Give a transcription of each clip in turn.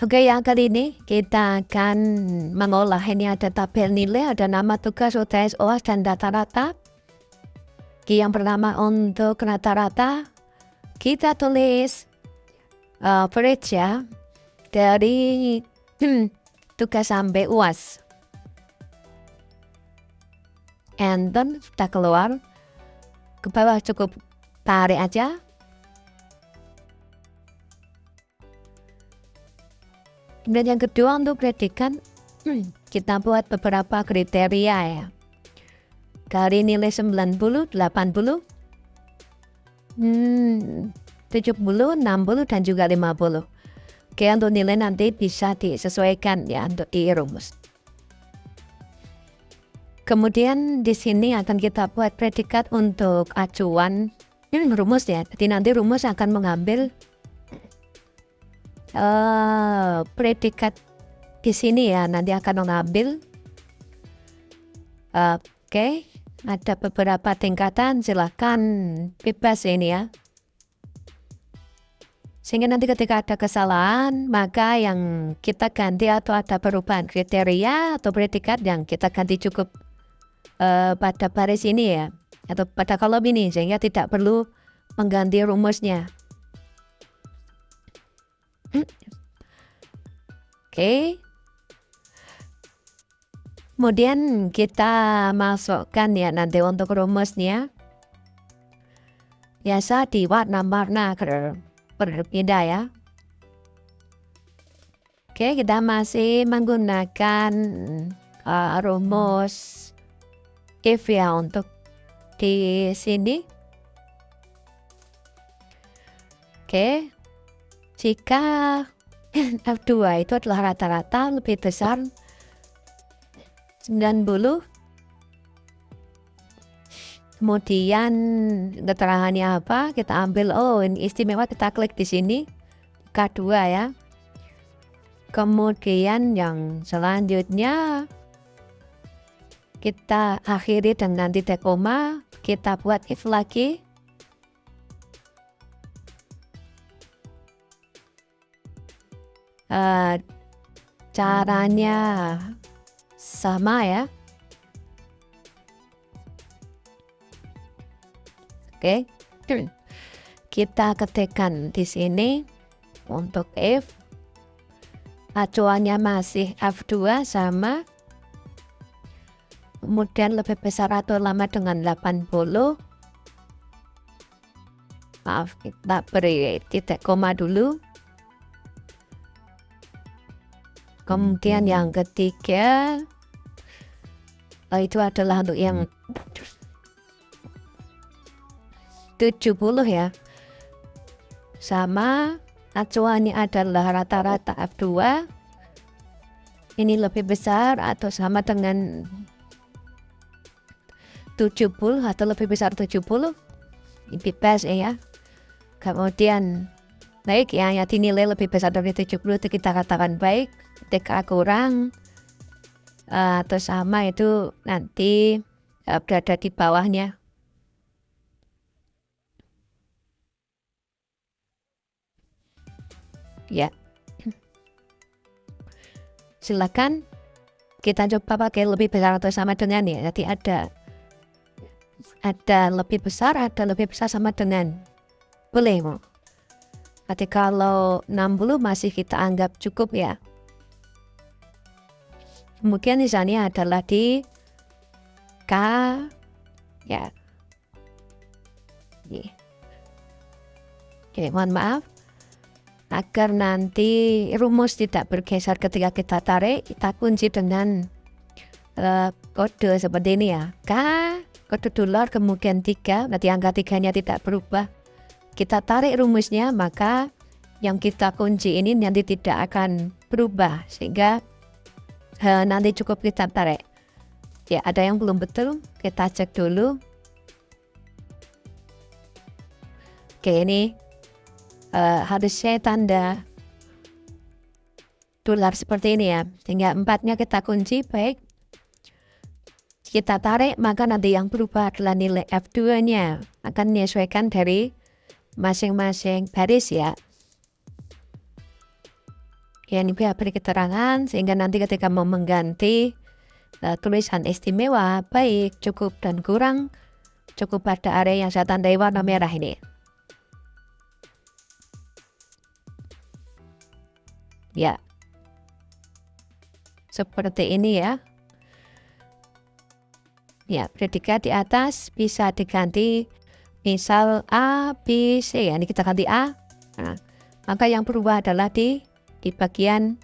Oke, yang kali ini kita akan mengolah. Ini ada tabel nilai, ada nama tugas UTS UAS dan rata-rata. Yang pertama untuk rata-rata, kita tulis average ya, dari tugas sampai UAS. And then kita keluar, ke bawah cukup tarik aja. Kemudian yang kedua untuk predikat, kita buat beberapa kriteria ya. Dari nilai 90, 80, 70, 60, dan juga 50. Oke, untuk nilai nanti bisa disesuaikan ya untuk dirumus. Kemudian di sini akan kita buat predikat untuk acuan rumus ya. Jadi nanti rumus akan mengambil predikat di sini ya, nanti akan mengambil. Oke, ada beberapa tingkatan, silahkan bebas ini ya. Sehingga nanti ketika ada kesalahan, maka yang kita ganti atau ada perubahan kriteria atau predikat yang kita ganti cukup pada baris ini ya, atau pada kolom ini, sehingga tidak perlu mengganti rumusnya. Oke. Kemudian kita masukkan ya nanti untuk rumusnya. Biasa di warna-warna berbeda ya. Oke, kita masih menggunakan rumus if ya untuk di sini. Oke. Jika F2 itu adalah rata-rata lebih besar 90, kemudian keterangannya apa, kita ambil, ini istimewa, kita klik di sini K2 ya. Kemudian yang selanjutnya kita akhiri dengan titik koma, kita buat if lagi. Caranya sama ya. Oke. Kita ketikkan di sini untuk if acuannya masih F2 sama, kemudian lebih besar atau lama dengan 80. Maaf, kita beri titik koma dulu. Kemudian yang ketiga, itu adalah untuk yang 70 ya. Sama, acuannya adalah rata-rata F2. Ini lebih besar atau sama dengan 70 atau lebih besar 70. Ini bebas ya. Kemudian baik ya, yang dinilai lebih besar dari 70 itu kita katakan baik. Ketika kurang atau sama itu nanti berada di bawahnya. Ya. Silakan kita coba pakai lebih besar atau sama dengan ya. Jadi ada lebih besar, ada lebih besar sama dengan. Boleh mau. Jadi kalau 60 masih kita anggap cukup ya. Kemudian misalnya adalah di K ya. Oke, mohon maaf. Agar nanti rumus tidak bergeser ketika kita tarik, kita kunci dengan kode seperti ini ya. K, kode dolar, kemudian 3, nanti angka 3-nya tidak berubah. Kita tarik rumusnya, maka yang kita kunci ini nanti tidak akan berubah, sehingga nanti cukup kita tarik. Ya, ada yang belum betul, kita cek dulu. Oke, ini harus saya tanda dolar seperti ini ya, sehingga 4-nya kita kunci. Baik, kita tarik, maka nanti yang berubah adalah nilai F2-nya, akan menyesuaikan dari masing-masing baris ya. Ya, ini beri keterangan sehingga nanti ketika mau mengganti tulisan istimewa, baik, cukup, dan kurang, cukup pada area yang saya tandai warna merah ini. Ya, seperti ini ya. Ya, predikat di atas bisa diganti misal A, B, C. Ini kita ganti A. Nah, maka yang berubah adalah di bagian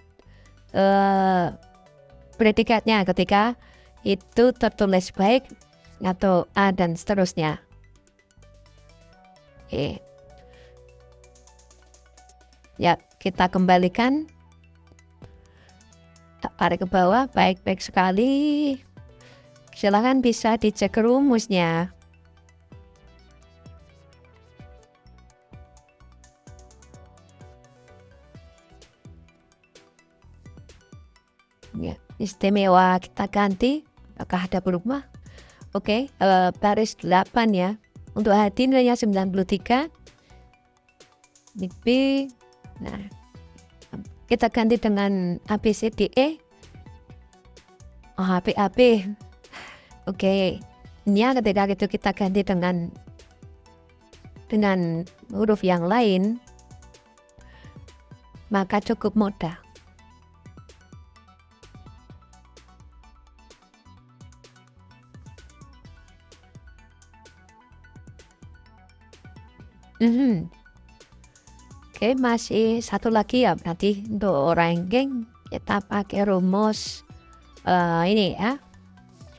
predikatnya ketika itu tertulis baik atau A dan seterusnya. Oke. Ya, kita kembalikan. Tarik ke bawah, baik-baik sekali. Silahkan bisa dicek rumusnya. Ya, istimewa kita ganti. Apakah ada berubah? Oke, baris 8 ya. Untuk hati nilainya 93. B. Nah, kita ganti dengan ABCDE. Oh, AB. Oke, ini ketika itu kita ganti dengan huruf yang lain, maka cukup mudah. Oke, masih satu lagi ya, berarti untuk ranking kita pakai rumus ini ya,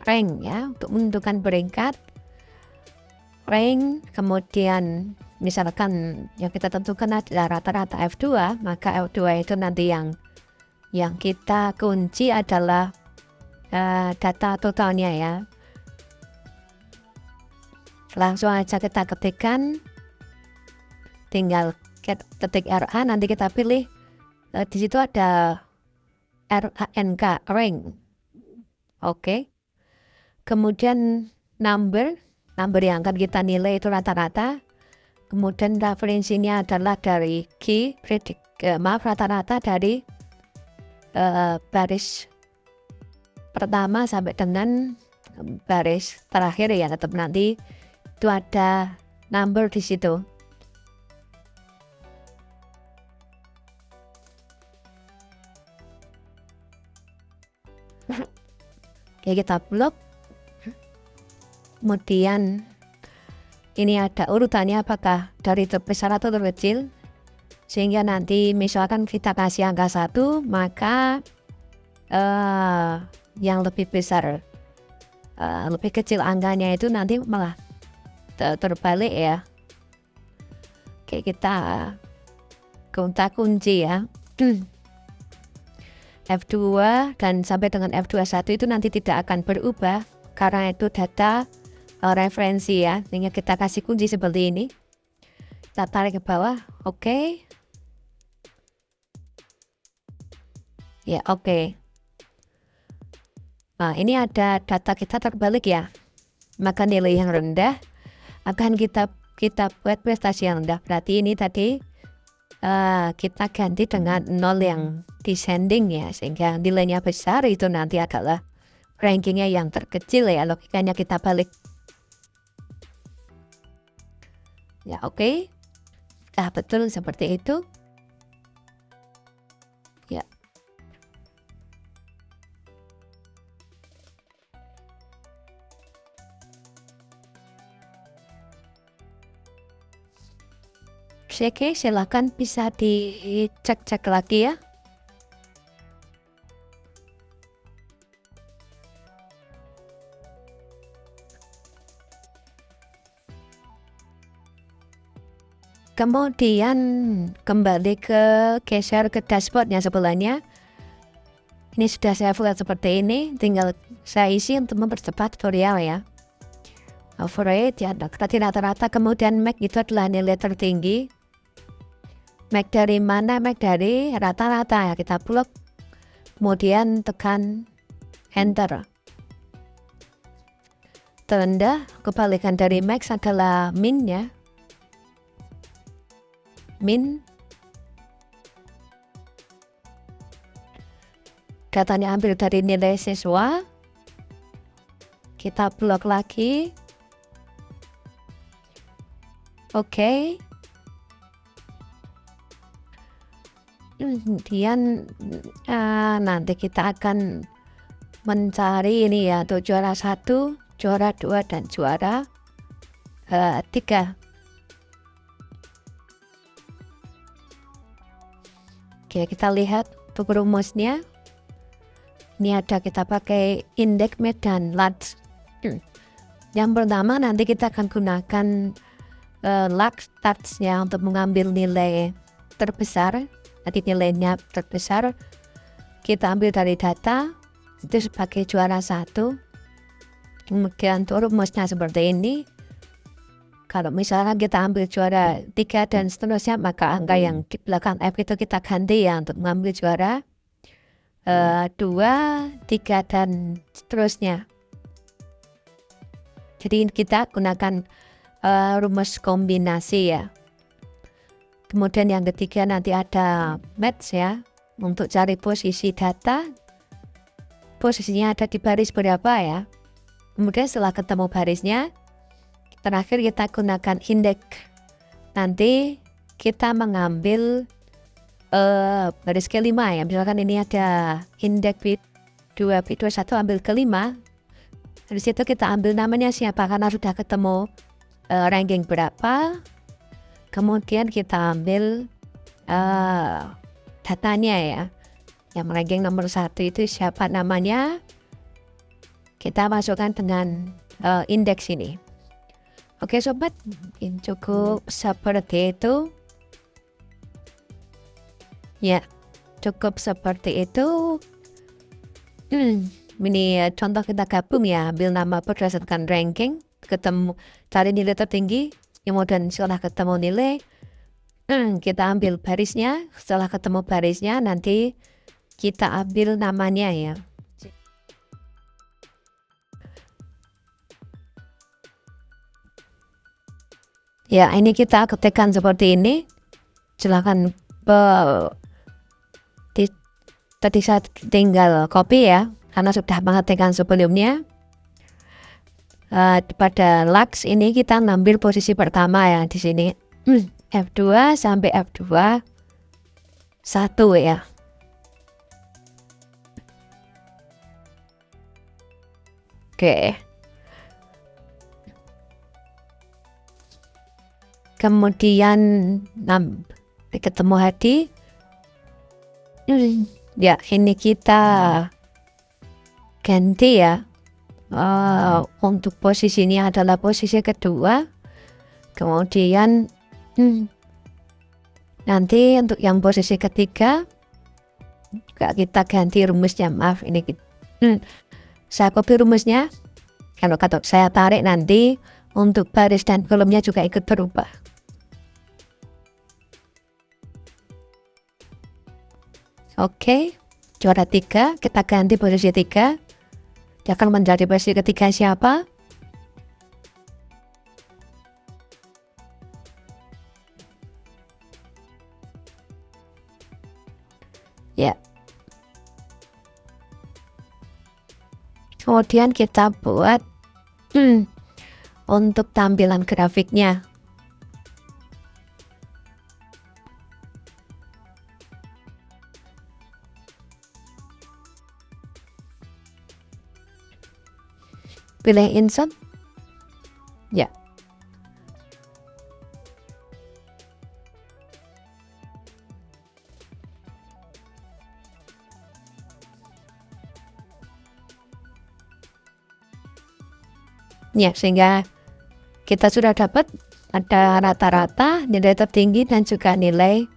rank ya, untuk menentukan peringkat. Rank, kemudian misalkan yang kita tentukan adalah rata-rata F2, maka F2 itu nanti yang kita kunci adalah data totalnya ya. Langsung aja kita ketikkan, tinggal ketik RA, nanti kita pilih di situ ada RANK, rank. Oke. Kemudian number yang akan kita nilai itu rata-rata. Kemudian referensinya adalah dari key rata-rata dari baris pertama sampai dengan baris terakhir ya, tetap nanti itu ada number di situ. Oke, kita blok. Kemudian ini ada urutannya, apakah dari terbesar atau terkecil, sehingga nanti misalkan kita kasih angka 1, maka yang lebih besar, lebih kecil angkanya itu nanti malah terbalik ya. Oke, kita kunci ya. F2 dan sampai dengan F21 itu nanti tidak akan berubah karena itu data referensi ya, sehingga kita kasih kunci seperti ini. Kita tarik ke bawah, oke. Ya, oke. Nah, ini ada data kita terbalik ya. Maka nilai yang rendah akan kita buat prestasi yang rendah. Berarti ini tadi kita ganti dengan 0 yang descending ya, sehingga nilainya besar itu nanti adalah rankingnya yang terkecil ya, logikanya kita balik. Ya, oke. Betul seperti itu. Ya. Oke, silakan bisa dicek-cek lagi ya. Kemudian kembali geser ke dashboardnya sebelahnya. Ini sudah saya buat seperti ini, tinggal saya isi untuk mempercepat tutorial ya. Average ya, rata-rata, kemudian MAC itu adalah nilai tertinggi. MAC dari mana? MAC dari rata-rata ya, kita blok, kemudian tekan enter. Terendah, kebalikan dari max adalah min ya. Min. datanya ambil dari nilai siswa, kita blok lagi. Oke. Kemudian nanti kita akan mencari ini ya, untuk juara 1, juara 2, dan juara 3. Oke, kita lihat untuk rumusnya. Ini ada, kita pakai indeks dan LUTs. Yang pertama nanti kita akan gunakan LUTs-nya untuk mengambil nilai terbesar. Nanti nilainya terbesar kita ambil dari data, itu sebagai juara 1. Kemudian untuk rumusnya seperti ini. Kalau misalnya kita ambil juara 3 dan seterusnya, maka angka yang di belakang F itu kita ganti ya untuk mengambil juara 2, 3, dan seterusnya. Jadi kita gunakan rumus kombinasi ya. Kemudian yang ketiga nanti ada match ya, untuk cari posisi data. Posisinya ada di baris berapa ya. Kemudian setelah ketemu barisnya, terakhir kita gunakan indeks. Nanti kita mengambil baris kelima ya. Misalkan ini ada indeks bit 2, bit 21, ambil kelima. Dari situ kita ambil namanya siapa, karena sudah ketemu ranking berapa. Kemudian kita ambil datanya ya. Yang ranking nomor 1 itu siapa namanya. Kita masukkan dengan indeks ini. Oke sobat, cukup seperti itu. Ya, cukup seperti itu. Ini contoh kita gabung ya, ambil nama berdasarkan ranking, ketemu cari nilai tertinggi, kemudian setelah ketemu nilai, kita ambil barisnya. Setelah ketemu barisnya, nanti kita ambil namanya ya. Ya, ini kita ketikkan seperti ini. Silakan tadi saya tinggal copy ya, karena sudah mengetikkan sebelumnya. Pada LUTs ini kita ngambil posisi pertama ya di sini. F2 sampai F2 1 ya. Oke. Kemudian ketemu Hadi. Ya, ini kita ganti ya. Untuk posisinya adalah posisi kedua. Kemudian nanti untuk yang posisi ketiga kita ganti rumusnya. Maaf, ini saya copy rumusnya. Kalau saya tarik, nanti untuk baris dan kolomnya juga ikut berubah. Oke, juara 3 kita ganti posisi 3. Dia akan menjadi posisi ketiga siapa? Ya. Kemudian kita buat untuk tampilan grafiknya. Pilih insert. Ya. Ya, sehingga kita sudah dapat ada rata-rata, nilai tertinggi, dan juga nilai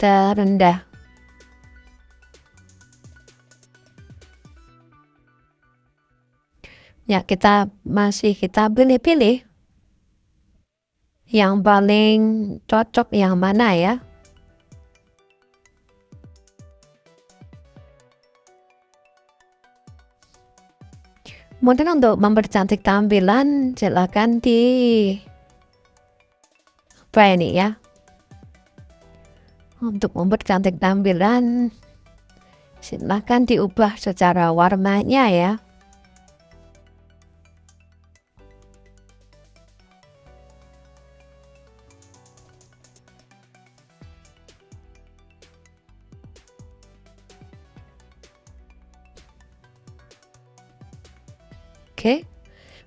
terendah. Ya, kita pilih-pilih yang paling cocok yang mana ya. Kemudian untuk mempercantik tampilan, silakan di ini ya. Untuk mempercantik tampilan, Silahkan diubah secara warnanya ya. Oke,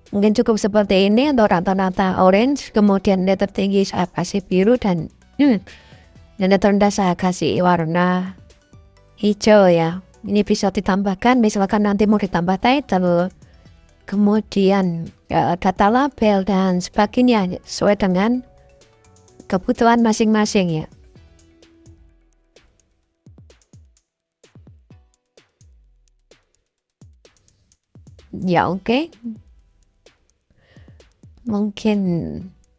mungkin cukup seperti ini untuk rata-rata orange, kemudian letter tinggi saya kasih biru dan letter rendah saya kasih warna hijau ya. Ini bisa ditambahkan, misalkan nanti mau ditambah title, kemudian data label dan sebagainya sesuai dengan kebutuhan masing-masing ya. Ya oke. Mungkin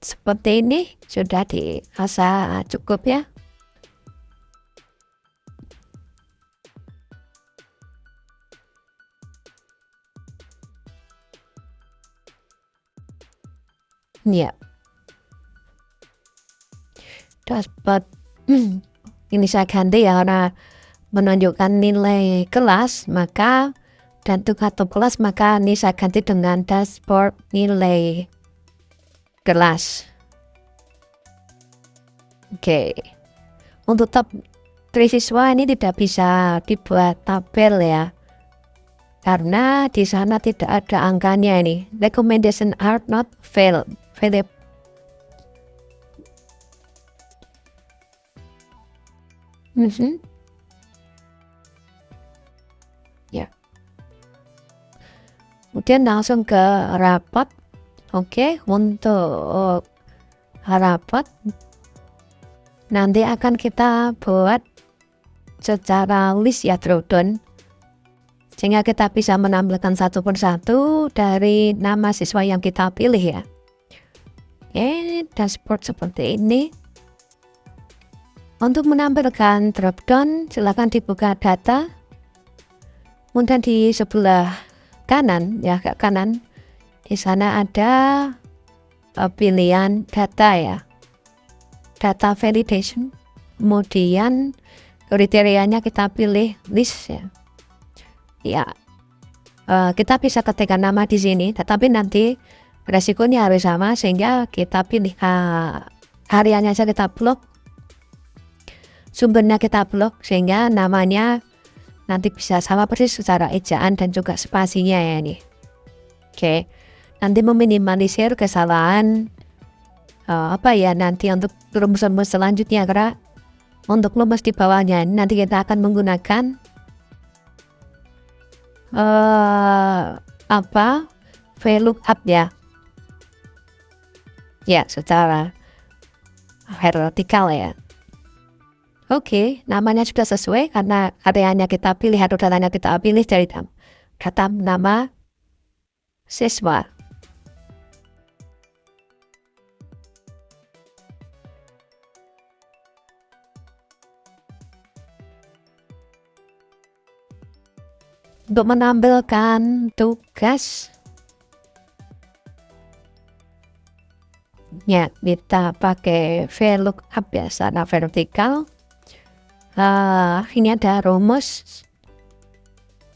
seperti ini sudah dirasa cukup ya. Ya. Dapat ini saya ganti ya karena menunjukkan nilai kelas, maka dan untuk satu kelas maka ini saya ganti dengan dashboard nilai kelas. Oke. Untuk tab 3 siswa ini tidak bisa dibuat tabel ya. Karena di sana tidak ada angkanya ini. Recommendation are not available. Ya. Kemudian langsung ke rapat. Oke, untuk rapat nanti akan kita buat secara list ya drawdown, sehingga kita bisa menampilkan satu persatu dari nama siswa yang kita pilih ya. Oke, dashboard seperti ini. Untuk menampilkan dropdown, silakan dibuka data. Kemudian di sebelah kanan ya, ke kanan, di sana ada pilihan data ya, data validation. Kemudian kriterianya kita pilih list ya. Ya, kita bisa ketikkan nama di sini, tetapi nanti resikonya harus sama sehingga kita pilih hariannya saja kita blok, sumbernya kita blok sehingga namanya nanti bisa sama persis secara ejaan dan juga spasinya ya ini. Oke, nanti meminimalisir kesalahan nanti untuk rumus-rumus selanjutnya, karena untuk rumus di bawahnya nanti kita akan menggunakan VLOOKUP ya secara vertikal ya. Oke, namanya sudah sesuai karena areanya kita pilih atau datanya kita pilih dari data nama siswa. Untuk menampilkan tugas ya, kita pakai VLOOKUP ya secara vertikal. Ini ada rumus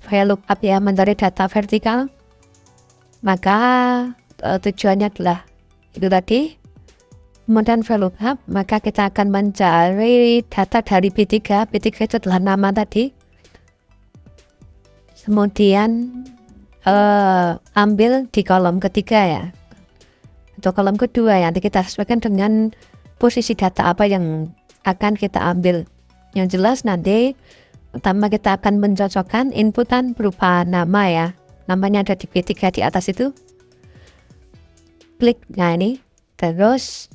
VLOOKUP ya mencari data vertikal, maka tujuannya adalah itu tadi. Kemudian VLOOKUP, maka kita akan mencari data dari B3 itu adalah nama tadi. Kemudian ambil di kolom ketiga ya, atau kolom kedua ya, nanti kita sesuaikan dengan posisi data apa yang akan kita ambil. Yang jelas nanti pertama kita akan mencocokkan inputan berupa nama ya, namanya ada di B3 di atas itu, klik nah ini, terus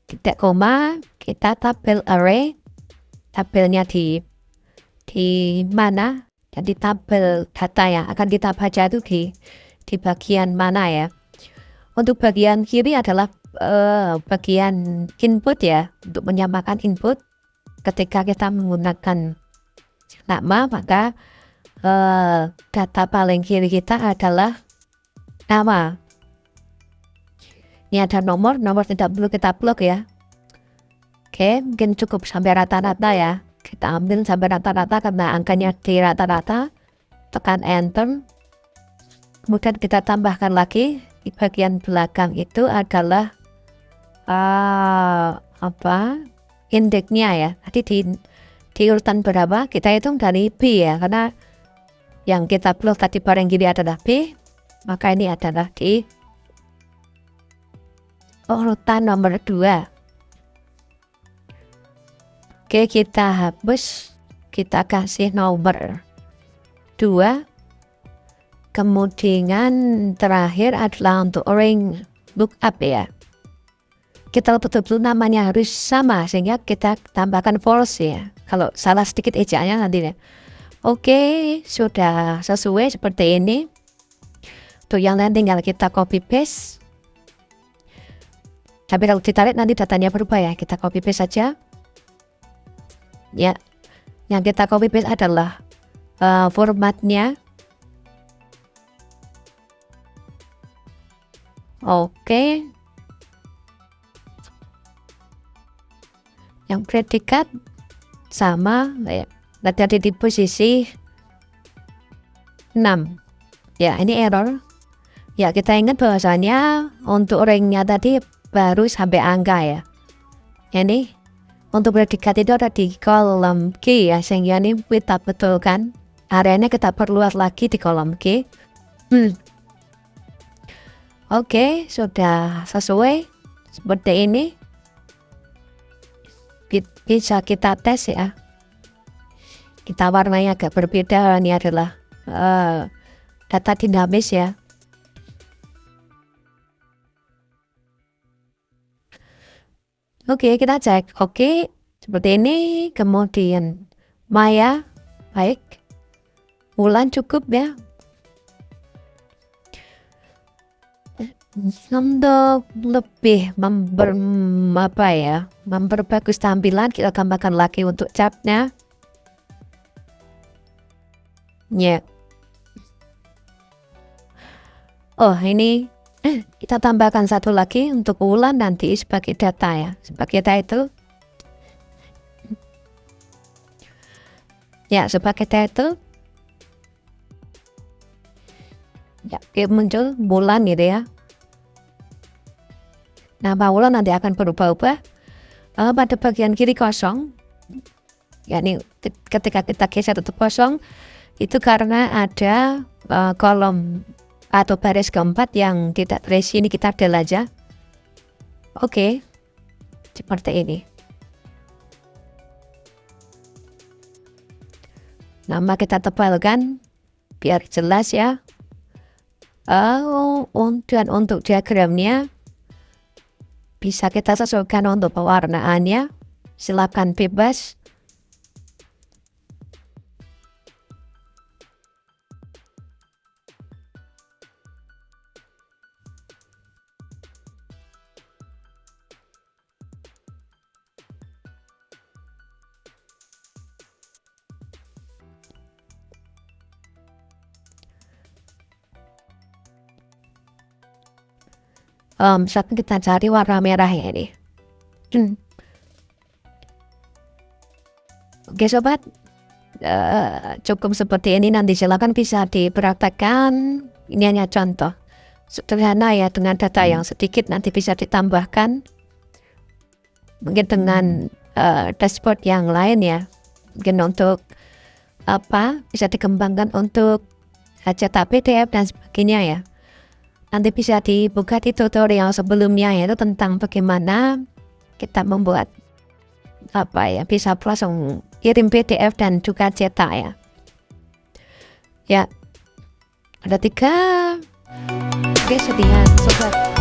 titik koma, kita tabel array, tabelnya di mana, jadi tabel data ya akan kita baca itu di bagian mana ya. Untuk bagian kiri adalah bagian input ya, untuk menyamakan input. Ketika kita menggunakan nama, maka data paling kiri kita adalah nama. Ini ada nomor tidak perlu kita blok ya. Oke, mungkin cukup sampai rata-rata ya. Kita ambil sampai rata-rata karena angkanya di rata-rata, tekan enter. Kemudian kita tambahkan lagi di bagian belakang itu adalah indeksnya ya. Tadi di urutan berapa kita hitung dari B ya, karena yang kita plot tadi bareng gini adalah B, maka ini adalah di urutan nomor 2. Oke, kita hapus, kita kasih nomor 2. Kemudian terakhir adalah untuk ring lookup ya. Kita betul-betul namanya harus sama sehingga kita tambahkan false ya. Kalau salah sedikit ejaannya nanti ya. Oke, sudah sesuai seperti ini. Untuk yang lain tinggal kita copy paste. Tapi kalau ditarik nanti datanya berubah ya. Kita copy paste saja. Ya, yang kita copy paste adalah formatnya. Oke. Yang predikat sama ya. Nanti di posisi 6. Ya, ini error. Ya, kita ingat bahwasanya untuk ringnya tadi baru sampai angka ya. Ini untuk predikat itu ada di kolom Q ya, sehingga ini kita betulkan. Areanya kita perluas lagi di kolom Q. Oke, sudah sesuai seperti ini. Bisa kita tes ya. Kita warnanya agak berbeda. Ini adalah data dinamis ya. Oke, kita cek. Oke, seperti ini. Kemudian Maya, baik. Bulan cukup ya. Untuk lebih memperbagus tampilan, kita tambahkan lagi untuk capnya. Ya. Oh, ini kita tambahkan satu lagi untuk bulan nanti sebagai data ya, sebagai title. Ya, sebagai title. Ya, muncul bulan gitu ya. Nah, bulan nanti akan berubah-ubah. Pada bagian kiri kosong. Ya, ini ketika kita geser tetap kosong. Itu karena ada kolom atau baris keempat yang tidak terisi. Ini kita del aja. Oke. Seperti ini. Nama kita tebalkan biar jelas ya. Dan untuk diagramnya bisa kita sesuaikan untuk pewarnaannya. Silakan bebas. Misalkan kita cari warna merah ya ini. Oke sobat, cukup seperti ini. Nanti silakan bisa dipraktekkan. Ini hanya contoh sederhana ya, dengan data yang sedikit nanti bisa ditambahkan. Mungkin dengan dashboard yang lain ya. Mungkin untuk bisa dikembangkan untuk cetak PDF dan sebagainya ya. Nanti bisa dibuka di tutorial sebelumnya yaitu tentang bagaimana kita membuat bisa langsung kirim PDF dan juga cetak ya. Ya, ada 3 kesedihan sobat.